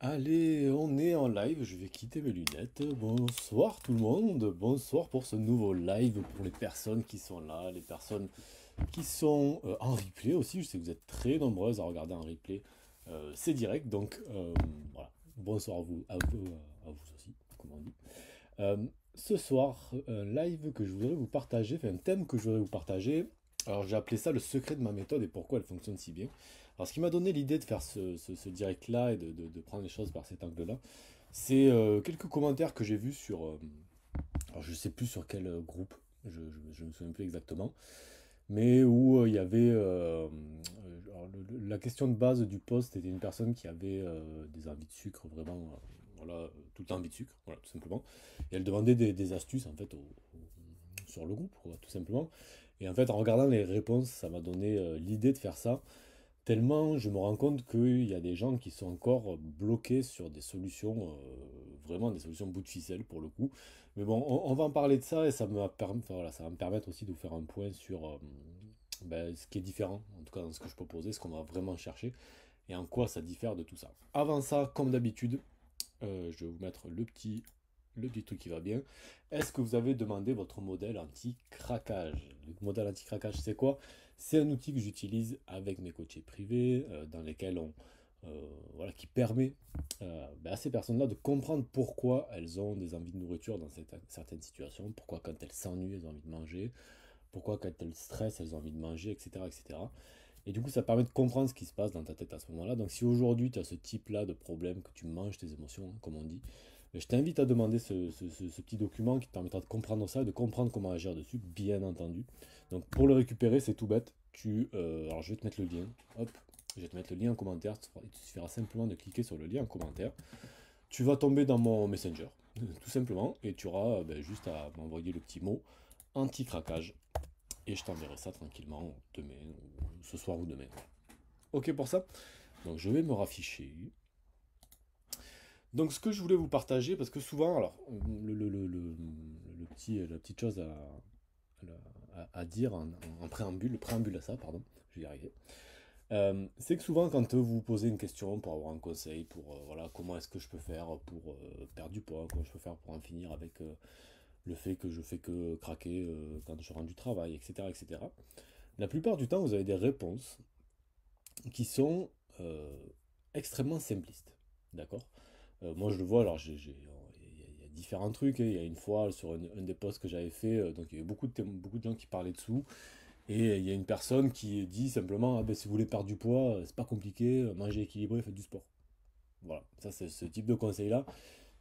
Allez, on est en live, je vais quitter mes lunettes. Bonsoir tout le monde, bonsoir pour ce nouveau live, pour les personnes qui sont là, les personnes qui sont en replay aussi. Je sais que vous êtes très nombreuses à regarder en replay. C'est direct, donc voilà. Bonsoir à vous aussi, comme on dit. Euh, Ce soir, un live que je voudrais vous partager, enfin un thème que je voudrais vous partager. Alors j'ai appelé ça le secret de ma méthode et pourquoi elle fonctionne si bien. Alors ce qui m'a donné l'idée de faire ce direct-là et de prendre les choses par cet angle-là, c'est quelques commentaires que j'ai vus sur... alors je sais plus sur quel groupe, je me souviens plus exactement, mais où il y avait... alors, la question de base du post était une personne qui avait des envies de sucre vraiment... voilà, tout le temps envie de sucre, voilà, tout simplement. Et elle demandait des astuces en fait sur le groupe, quoi, tout simplement. Et en fait, en regardant les réponses, ça m'a donné l'idée de faire ça. Tellement je me rends compte qu'il y a des gens qui sont encore bloqués sur des solutions, vraiment des solutions bout de ficelle pour le coup. Mais bon, on va en parler de ça et enfin, voilà, ça va me permettre aussi de vous faire un point sur ce qui est différent, en tout cas dans ce que je proposais, ce qu'on va vraiment chercher et en quoi ça diffère de tout ça. Avant ça, comme d'habitude, je vais vous mettre le petit truc qui va bien. Est-ce que vous avez demandé votre modèle anti-craquage? Le modèle anti-craquage, c'est quoi? C'est un outil que j'utilise avec mes coachés privés, dans lesquels voilà, qui permet à ces personnes-là de comprendre pourquoi elles ont des envies de nourriture dans certaines situations, pourquoi quand elles s'ennuient, elles ont envie de manger, pourquoi quand elles stressent, elles ont envie de manger, etc., etc. Et du coup, ça permet de comprendre ce qui se passe dans ta tête à ce moment-là. Donc, si aujourd'hui tu as ce type-là de problème, que tu manges tes émotions, hein, comme on dit, je t'invite à demander ce petit document qui te permettra de comprendre ça et de comprendre comment agir dessus, bien entendu. Donc, pour le récupérer, c'est tout bête. Alors, je vais te mettre le lien. Hop, je vais te mettre le lien en commentaire. Il te suffira simplement de cliquer sur le lien en commentaire. Tu vas tomber dans mon Messenger, tout simplement, et tu auras juste à m'envoyer le petit mot anti-craquage. Et je t'enverrai ça tranquillement demain, ou ce soir ou demain. Ok pour ça? Donc je vais me rafficher. Donc ce que je voulais vous partager, parce que souvent, alors, la petite chose à dire en préambule, le préambule à ça, pardon, je vais y arriver. C'est que souvent quand vous posez une question pour avoir un conseil, pour voilà, comment est-ce que je peux faire pour perdre du poids, comment je peux faire pour en finir avec le fait que je fais que craquer quand je rentre du travail, etc., etc. La plupart du temps, vous avez des réponses qui sont extrêmement simplistes. D'accord? Moi, je le vois, alors il y a différents trucs, hein. Il y a une fois, sur un des posts que j'avais fait, donc il y avait beaucoup de gens qui parlaient dessous, et il y a une personne qui dit simplement, ah ben, si vous voulez perdre du poids, c'est pas compliqué, mangez équilibré, faites du sport. Voilà, ça c'est ce type de conseil-là,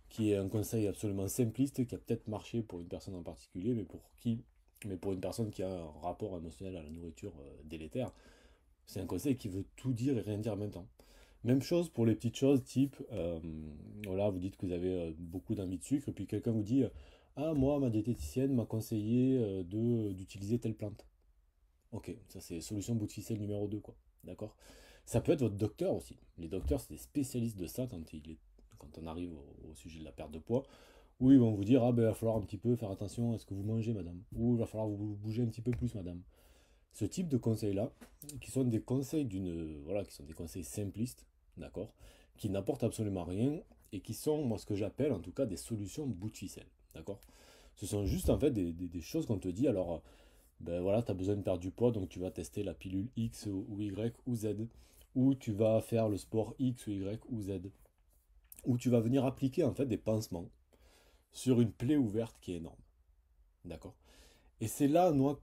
qui est un conseil absolument simpliste, qui a peut-être marché pour une personne en particulier, mais pour une personne qui a un rapport émotionnel à la nourriture délétère, c'est un conseil qui veut tout dire et rien dire en même temps. Même chose pour les petites choses type, voilà, vous dites que vous avez beaucoup d'envie de sucre, et puis quelqu'un vous dit, ah moi, ma diététicienne m'a conseillé d'utiliser telle plante. Ok, ça c'est solution bout de ficelle numéro 2 quoi. D'accord? Ça peut être votre docteur aussi. Les docteurs, c'est des spécialistes de ça quand on arrive au sujet de la perte de poids. Où ils vont vous dire, ah ben il va falloir un petit peu faire attention à ce que vous mangez, madame. Ou il va falloir vous bouger un petit peu plus, madame. Ce type de conseils-là, qui sont des conseils voilà, qui sont des conseils simplistes, d'accord, qui n'apportent absolument rien et qui sont, moi, ce que j'appelle en tout cas des solutions bout de ficelle, d'accord. Ce sont juste en fait des choses qu'on te dit, alors, ben voilà, tu as besoin de perdre du poids, donc tu vas tester la pilule X ou Y ou Z, ou tu vas faire le sport X ou Y ou Z, ou tu vas venir appliquer en fait des pansements sur une plaie ouverte qui est énorme, d'accord. Et c'est là, moi,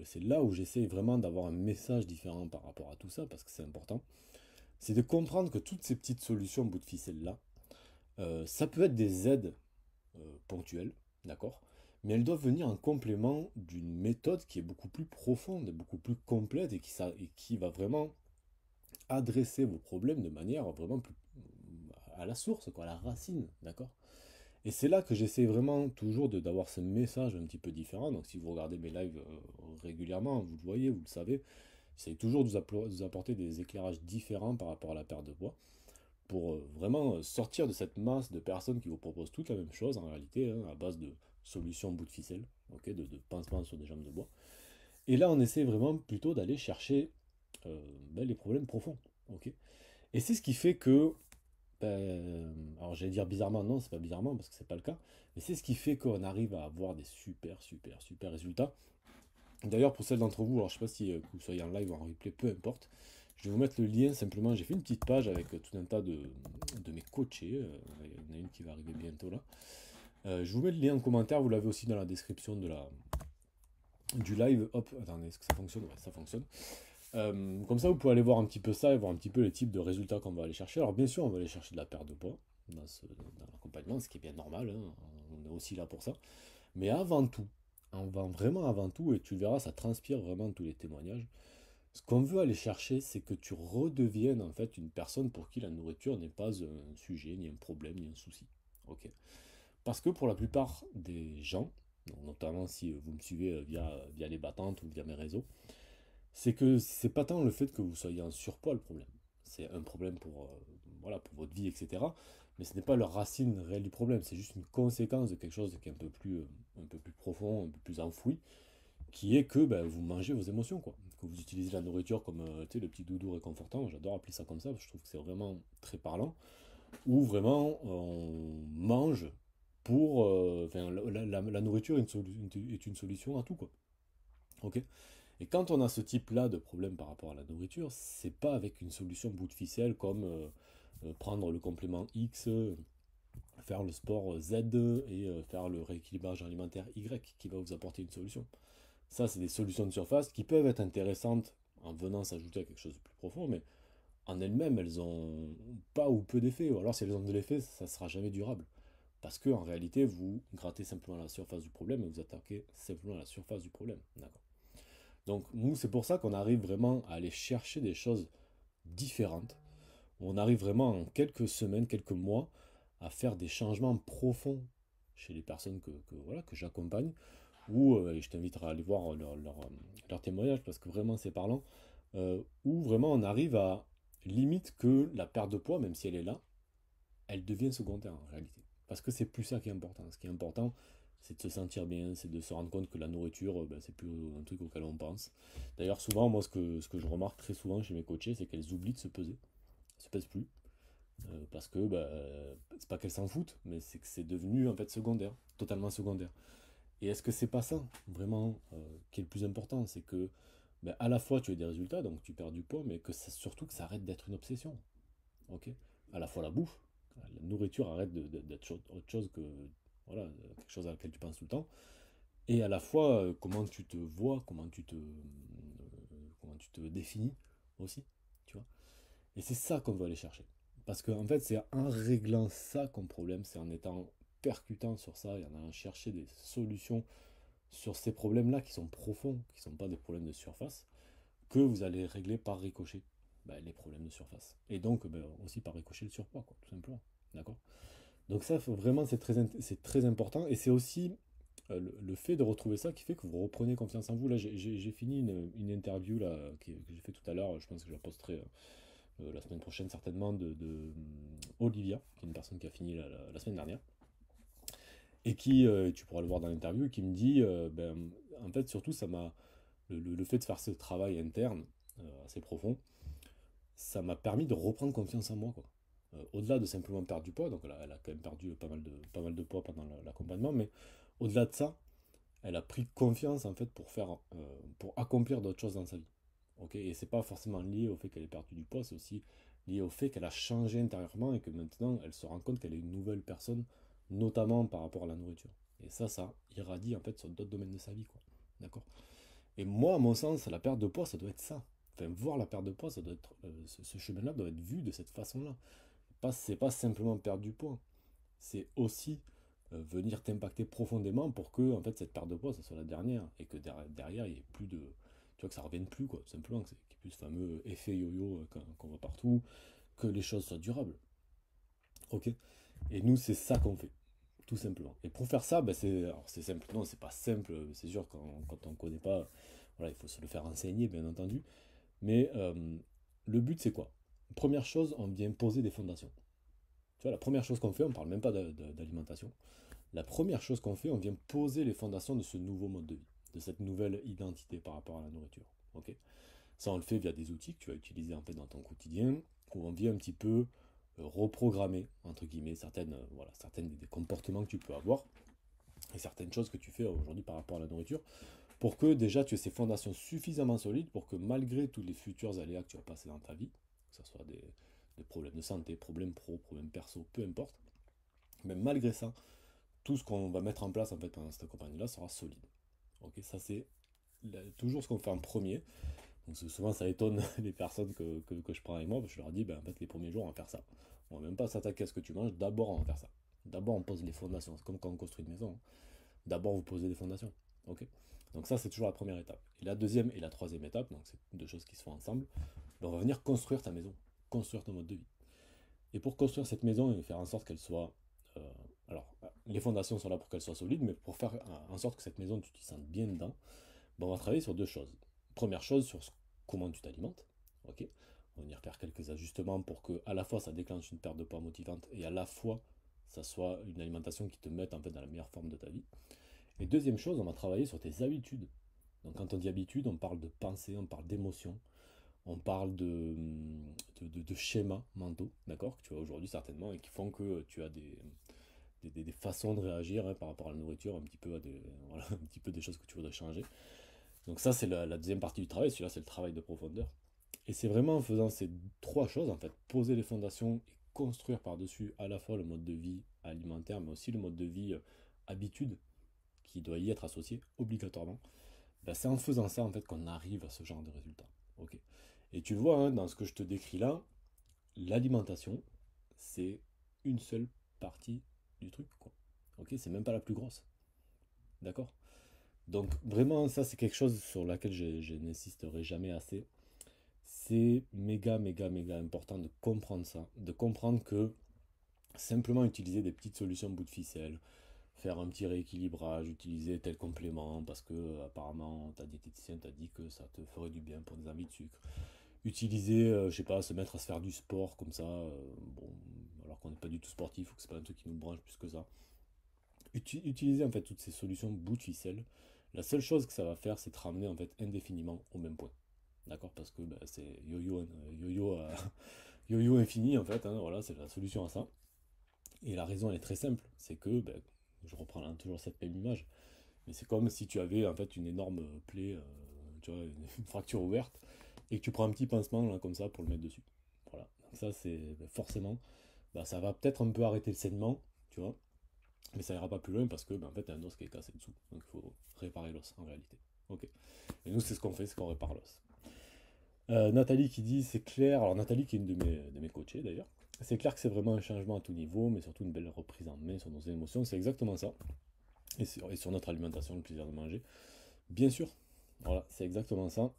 c'est là où j'essaie vraiment d'avoir un message différent par rapport à tout ça, parce que c'est important. C'est de comprendre que toutes ces petites solutions au bout de ficelle-là, ça peut être des aides ponctuelles, d'accord? Mais elles doivent venir en complément d'une méthode qui est beaucoup plus profonde, beaucoup plus complète et qui va vraiment adresser vos problèmes de manière vraiment plus à la source, quoi, à la racine, d'accord? Et c'est là que j'essaie vraiment toujours d'avoir ce message un petit peu différent. Donc si vous regardez mes lives régulièrement, vous le voyez, vous le savez, j'essaie toujours de vous apporter des éclairages différents par rapport à la perte de poids pour vraiment sortir de cette masse de personnes qui vous proposent toute la même chose en réalité, hein, à base de solutions bout de ficelle, ok, de pansements sur des jambes de bois. Et là, on essaie vraiment plutôt d'aller chercher les problèmes profonds, ok. Et c'est ce qui fait que alors j'allais dire bizarrement, non, c'est pas bizarrement parce que c'est pas le cas, mais c'est ce qui fait qu'on arrive à avoir des super résultats. D'ailleurs, pour celles d'entre vous, alors je sais pas si que vous soyez en live ou en replay, peu importe, je vais vous mettre le lien simplement. J'ai fait une petite page avec tout un tas de mes coachés. Il y en a une qui va arriver bientôt là. Je vous mets le lien en commentaire, vous l'avez aussi dans la description du live. Hop, attendez, est-ce que ça fonctionne? Ouais, ça fonctionne. Comme ça, vous pouvez aller voir un petit peu ça et voir un petit peu les types de résultats qu'on va aller chercher. Alors, bien sûr, on va aller chercher de la perte de poids dans l'accompagnement, ce qui est bien normal, hein, on est aussi là pour ça. Mais avant tout, vraiment avant tout, et tu le verras, ça transpire vraiment tous les témoignages. Ce qu'on veut aller chercher, c'est que tu redeviennes en fait une personne pour qui la nourriture n'est pas un sujet, ni un problème, ni un souci. Ok. Parce que pour la plupart des gens, notamment si vous me suivez via les battantes ou via mes réseaux, c'est que c'est pas tant le fait que vous soyez en surpoids le problème. C'est un problème voilà, pour votre vie, etc. Mais ce n'est pas la racine réelle du problème, c'est juste une conséquence de quelque chose qui est un peu plus profond, un peu plus enfoui, qui est que ben, vous mangez vos émotions, quoi. Que vous utilisez la nourriture comme tu sais, le petit doudou réconfortant, j'adore appeler ça comme ça, parce que je trouve que c'est vraiment très parlant, où vraiment on mange pour... enfin, la nourriture est une solution à tout, quoi. Ok. Et quand on a ce type-là de problème par rapport à la nourriture, c'est pas avec une solution bout de ficelle comme prendre le complément X, faire le sport Z et faire le rééquilibrage alimentaire Y qui va vous apporter une solution. Ça, c'est des solutions de surface qui peuvent être intéressantes en venant s'ajouter à quelque chose de plus profond, mais en elles-mêmes, elles ont pas ou peu d'effet. Ou alors, si elles ont de l'effet, ça ne sera jamais durable. Parce que en réalité, vous grattez simplement la surface du problème et vous attaquez simplement la surface du problème. D'accord. Donc nous, c'est pour ça qu'on arrive vraiment à aller chercher des choses différentes. On arrive vraiment en quelques semaines, quelques mois, à faire des changements profonds chez les personnes voilà, que j'accompagne. Ou, et je t'inviterai à aller voir leur témoignage parce que vraiment c'est parlant, où vraiment on arrive à limite que la perte de poids, même si elle est là, elle devient secondaire en réalité. Parce que c'est plus ça qui est important. Ce qui est important, c'est de se sentir bien, c'est de se rendre compte que la nourriture, ben, c'est plus un truc auquel on pense. D'ailleurs, souvent, moi, ce que je remarque très souvent chez mes coachés, c'est qu'elles oublient de se peser. Elles se pèsent plus. Parce que, ben, c'est pas qu'elles s'en foutent, mais c'est que c'est devenu en fait secondaire, totalement secondaire. Et est-ce que c'est pas ça, vraiment, qui est le plus important? C'est que, ben, à la fois, tu as des résultats, donc tu perds du poids, mais que surtout que ça arrête d'être une obsession. Ok. À la fois la bouffe, la nourriture arrête d'être autre chose que voilà, quelque chose à laquelle tu penses tout le temps, et à la fois comment tu te vois, comment tu te définis aussi, tu vois. Et c'est ça qu'on veut aller chercher. Parce qu'en fait, c'est en réglant ça comme problème, c'est en étant percutant sur ça et en allant chercher des solutions sur ces problèmes-là qui sont profonds, qui ne sont pas des problèmes de surface, que vous allez régler par ricochet ben, les problèmes de surface. Et donc ben, aussi par ricochet le surpoids, quoi, tout simplement. D'accord. Donc ça, vraiment, c'est très important. Et c'est aussi le fait de retrouver ça qui fait que vous reprenez confiance en vous. Là, j'ai fini une interview là, que j'ai fait tout à l'heure. Je pense que je la posterai la semaine prochaine certainement Olivia, qui est une personne qui a fini la semaine dernière. Et qui, tu pourras le voir dans l'interview, qui me dit, ben, en fait, surtout, ça m'a le fait de faire ce travail interne assez profond, ça m'a permis de reprendre confiance en moi, quoi. Au-delà de simplement perdre du poids, donc elle a quand même perdu pas mal de poids pendant l'accompagnement, mais au-delà de ça, elle a pris confiance en fait pour accomplir d'autres choses dans sa vie. Ok. Et c'est pas forcément lié au fait qu'elle ait perdu du poids, c'est aussi lié au fait qu'elle a changé intérieurement et que maintenant elle se rend compte qu'elle est une nouvelle personne, notamment par rapport à la nourriture. Et ça irradie en fait sur d'autres domaines de sa vie, quoi. D'accord. Et moi, à mon sens, la perte de poids, ça doit être ça. Enfin, voir la perte de poids, ça doit être ce chemin-là doit être vu de cette façon-là. C'est pas simplement perdre du poids, c'est aussi venir t'impacter profondément pour que en fait cette perte de poids, ça soit la dernière et que derrière il n'y ait plus de, tu vois, que ça revienne plus, quoi, tout simplement, qu'il n'y ait plus ce fameux effet yo-yo qu'on voit partout, que les choses soient durables. Ok. Et nous, c'est ça qu'on fait, tout simplement. Et pour faire ça, ben, c'est simple. Non, c'est pas simple, c'est sûr, quand on ne connaît pas, voilà, il faut se le faire enseigner, bien entendu. Mais le but, c'est quoi? Première chose, on vient poser des fondations. Tu vois, la première chose qu'on fait, on ne parle même pas d'alimentation. La première chose qu'on fait, on vient poser les fondations de ce nouveau mode de vie, de cette nouvelle identité par rapport à la nourriture. Ok. Ça, on le fait via des outils que tu vas utiliser en fait dans ton quotidien, où on vient un petit peu reprogrammer, entre guillemets, certaines des comportements que tu peux avoir et certaines choses que tu fais aujourd'hui par rapport à la nourriture pour que déjà tu aies ces fondations suffisamment solides pour que malgré tous les futurs aléas que tu vas passer dans ta vie, que ce soit des problèmes de santé, problèmes pro, problèmes perso, peu importe, mais malgré ça, tout ce qu'on va mettre en place en fait pendant cette campagne-là sera solide. Ok, ça c'est toujours ce qu'on fait en premier. Donc souvent ça étonne les personnes que je prends avec moi, parce que je leur dis, ben, en fait les premiers jours on va faire ça. On va même pas s'attaquer à ce que tu manges, d'abord on va faire ça. D'abord on pose les fondations, c'est comme quand on construit une maison, hein. D'abord vous posez des fondations. Ok. Donc ça c'est toujours la première étape. Et la deuxième et la troisième étape, donc c'est deux choses qui se font ensemble, ben, on va venir construire ta maison, construire ton mode de vie. Et pour construire cette maison et faire en sorte qu'elle soit... euh, alors, les fondations sont là pour qu'elles soient solides, mais pour faire en sorte que cette maison, tu t'y sentes bien dedans, ben, on va travailler sur deux choses. Première chose, sur comment tu t'alimentes. Ok. On va venir faire quelques ajustements pour que à la fois ça déclenche une perte de poids motivante et à la fois ça soit une alimentation qui te mette en fait dans la meilleure forme de ta vie. Et deuxième chose, on va travailler sur tes habitudes. Donc quand on dit habitude, on parle de pensée, on parle d'émotion, on parle de schémas mentaux, d'accord, que tu as aujourd'hui certainement et qui font que tu as des façons de réagir, hein, par rapport à la nourriture, un petit peu à voilà, un petit peu des choses que tu voudrais changer. Donc ça, c'est la deuxième partie du travail. Celui-là, c'est le travail de profondeur. Et c'est vraiment en faisant ces trois choses, en fait, poser les fondations et construire par-dessus à la fois le mode de vie alimentaire, mais aussi le mode de vie habitude, qui doit y être associé obligatoirement. Ben, c'est en faisant ça, en fait, qu'on arrive à ce genre de résultat. Ok. Et tu le vois, hein, dans ce que je te décris là, l'alimentation, c'est une seule partie du truc, quoi. Ok, c'est même pas la plus grosse. D'accord. Donc vraiment, ça c'est quelque chose sur laquelle je n'insisterai jamais assez. C'est méga, méga, méga important de comprendre ça. De comprendre que simplement utiliser des petites solutions bout de ficelle, faire un petit rééquilibrage, utiliser tel complément parce que apparemment ta diététicienne t'a dit que ça te ferait du bien pour des envies de sucre. Utiliser, je sais pas, se mettre à se faire du sport comme ça, bon, alors qu'on n'est pas du tout sportif ou que c'est pas un truc qui nous branche plus que ça. Utiliser en fait toutes ces solutions bout de ficelle, la seule chose que ça va faire, c'est te ramener en fait indéfiniment au même point. D'accord. Parce que bah, c'est yo-yo, yo-yo, yo-yo infini en fait, hein, voilà, c'est la solution à ça. Et la raison elle est très simple, c'est que, bah, je reprends là, toujours cette même image, mais c'est comme si tu avais en fait une énorme plaie, tu vois, une fracture ouverte, et que tu prends un petit pincement là comme ça pour le mettre dessus. Voilà. Donc ça c'est bah, forcément, bah, ça va peut-être un peu arrêter le saignement, tu vois, mais ça ira pas plus loin parce que bah, en fait il y a un os qui est cassé dessous. Donc il faut réparer l'os en réalité. Ok. Et nous c'est ce qu'on fait, c'est qu'on répare l'os. Nathalie qui dit c'est clair, alors Nathalie qui est une de mes coachées d'ailleurs, c'est clair que c'est vraiment un changement à tout niveau, mais surtout une belle reprise en main sur nos émotions, c'est exactement ça. Et sur notre alimentation, le plaisir de manger. Bien sûr, voilà, c'est exactement ça.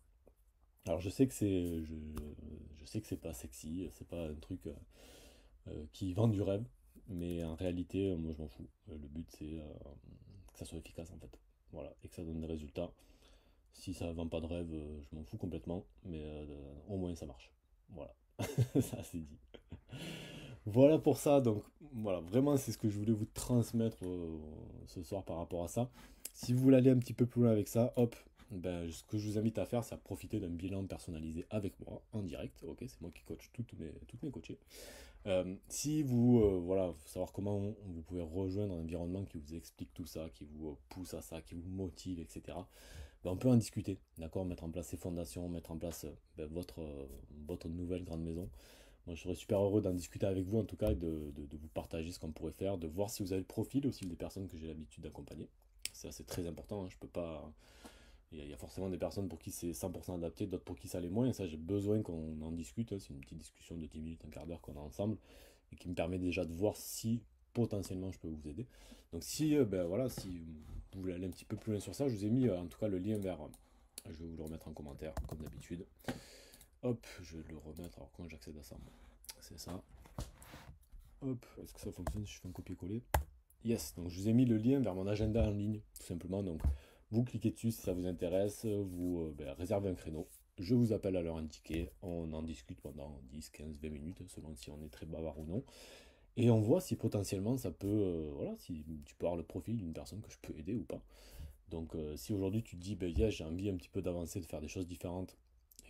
Alors je sais que c'est pas sexy, c'est pas un truc qui vend du rêve, mais en réalité, moi je m'en fous. Le but c'est que ça soit efficace en fait. Voilà, et que ça donne des résultats. Si ça vend pas de rêve, je m'en fous complètement, mais au moins ça marche. Voilà, ça c'est dit. Voilà pour ça, donc voilà, vraiment c'est ce que je voulais vous transmettre ce soir par rapport à ça. Si vous voulez aller un petit peu plus loin avec ça, hop, ben, ce que je vous invite à faire, c'est à profiter d'un bilan personnalisé avec moi, en direct, ok, c'est moi qui coach toutes mes coachées. Si vous, voilà, savoir comment vous pouvez rejoindre un environnement qui vous explique tout ça, qui vous pousse à ça, qui vous motive, etc., ben, on peut en discuter, d'accord, mettre en place ces fondations, mettre en place ben, votre nouvelle grande maison. Moi, je serais super heureux d'en discuter avec vous, en tout cas, et de vous partager ce qu'on pourrait faire, de voir si vous avez le profil aussi des personnes que j'ai l'habitude d'accompagner. Ça, c'est très important, hein. Je peux pas. Il y a forcément des personnes pour qui c'est 100% adapté, d'autres pour qui ça l'est moins. Et ça, j'ai besoin qu'on en discute, hein. C'est une petite discussion de 10 minutes, un quart d'heure qu'on a ensemble et qui me permet déjà de voir si potentiellement je peux vous aider. Donc, si, ben, voilà, si vous voulez aller un petit peu plus loin sur ça, je vous ai mis en tout cas le lien vers. Je vais vous le remettre en commentaire, comme d'habitude. Hop, je vais le remettre. Alors, comment j'accède à ça? C'est ça. Hop, est-ce que ça fonctionne si je fais un copier-coller? Yes, donc je vous ai mis le lien vers mon agenda en ligne, tout simplement. Donc vous cliquez dessus si ça vous intéresse, vous ben, réservez un créneau. Je vous appelle à l'heure indiquée, on en discute pendant 10, 15, 20 minutes, selon si on est très bavard ou non. Et on voit si potentiellement ça peut, voilà, si tu peux avoir le profil d'une personne que je peux aider ou pas. Donc si aujourd'hui tu te dis, ben yeah, j'ai envie un petit peu d'avancer, de faire des choses différentes,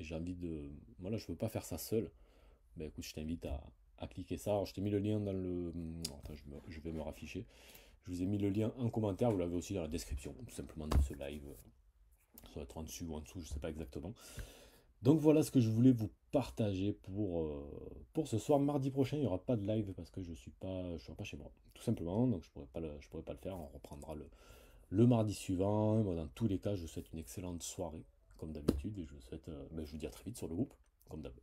et j'ai envie de, voilà, je veux pas faire ça seul, ben écoute, je t'invite à cliquer ça. Alors je t'ai mis le lien dans le... Attends, je vais me rafficher. Je vous ai mis le lien en commentaire, vous l'avez aussi dans la description, tout simplement de ce live. Ça doit être en dessus ou en dessous, je sais pas exactement. Donc voilà ce que je voulais vous partager pour ce soir. Mardi prochain, il n'y aura pas de live parce que je serai pas chez moi, tout simplement. Donc je pourrais pas le faire. On reprendra le mardi suivant. Bon, dans tous les cas, je vous souhaite une excellente soirée, comme d'habitude. Et je vous souhaite, je vous dis à très vite sur le groupe, comme d'hab.